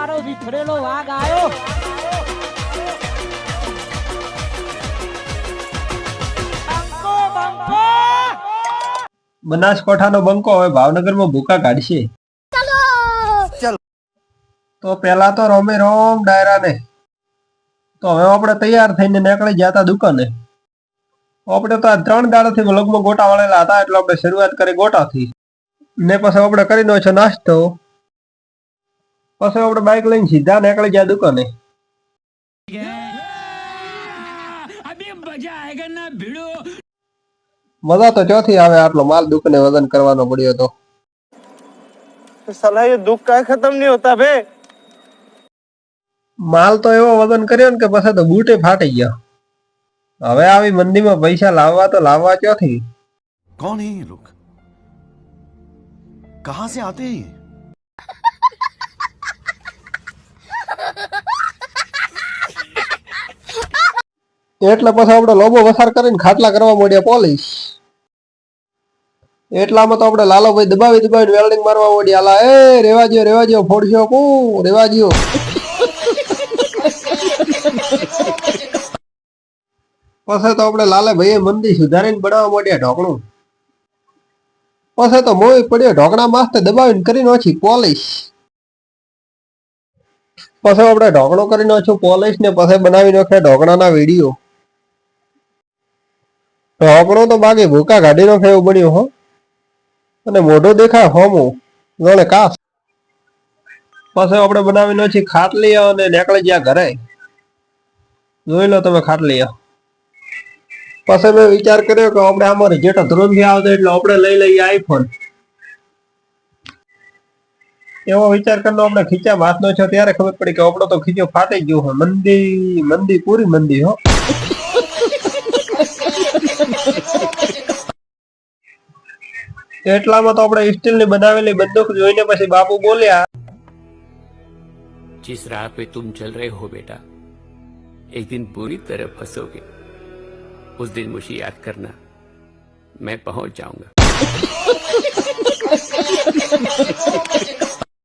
મારો વિખરેલો વાઘ આવ્યો. બંકો બંકો બનાસકાંઠાનો બંકો હવે ભાવનગરમાં ભૂકા કાઢશે. તો પેલા તો રમે રોમ ડાયરા ને. તો હવે આપણે તૈયાર થઈને નીકળી જતા દુકાને. આપણે તો આ 3 દાડાથી લગમાં ગોટા વળેલા હતા એટલે આપણે શરૂઆત કરી ગોટાથી ને પછી આપણે કરીને છે નાસ્તો. પછી આપણે બાઇક લઈને સીધા નીકળી ગયા દુકાને. મજા તો ચોથી આવે આટલો માલ દુકાને વજન કરવાનો પડ્યો તો. साला ये दुख का खत्म नहीं होता बे. માલ તો એવો વજન કર્યો ને કે પછી તો બૂટે ફાટી ગયા. હવે આવી મંદીમાં પૈસા લાવવા તો લાવવા ક્યાંથી? कौन है ये लोग? कहां से आते हैं? એટલે પછી આપણે લોબો વસાર કરીને ખાટલા કરવા માંડ્યા પોલીસ. એટલામાં તો આપણે લાલોભાઈ દબાવીને વેલ્ડિંગ મારવા માંડ્યા. લા એ રેવા દ્યો ફોડશો કો રેવા દ્યો. પછી તો આપણે લાલે ભાઈએ મંદી સુધારીને બનાવવા માંડ્યા ઢોકણું. પછી તો મોય પડ્યો ઢોકણા માસ્તે દબાવીને કરીને ઓછી પોલીસ. પછી આપણે ઢોકણો કરીને ઓછું પોલીસ ને પછી બનાવી નાખ્યા ઢોકણાના વિડીયો. ઢોકણો તો બાકી ભૂકા કાઢી નાખે એવું બન્યું હો. અને મોઢું દેખાય હોમું જોડે કાસ. પછી આપણે બનાવીને ઓછી ખાટલી અને નીકળી ગયા ઘરે. જોઈ લો તમે ખાટલી. પછી મેં વિચાર કર્યો કે આપણે આમાં રિઝલ્ટ ધ્રુંધી આવતો એટલે આપણે લઈ લઈએ આઈફોન. એવો વિચાર કરનો આપણે ખીચા હાથ નો છો ત્યારે ખબર પડી કે આપણો તો ખીચો ફાટી ગયો હો. મંદી પૂરી મંદી હો. એટલામાં તો આપણે સ્ટીલની બનાવેલી બંદૂક જોઈને પછી બાપુ બોલ્યા, जिस राह पे तुम चल रहे हो बेटा, एक दिन बुरी तरह फंसोगे. उस दिन मुझे याद करना, मैं पहुंच जाऊंगा.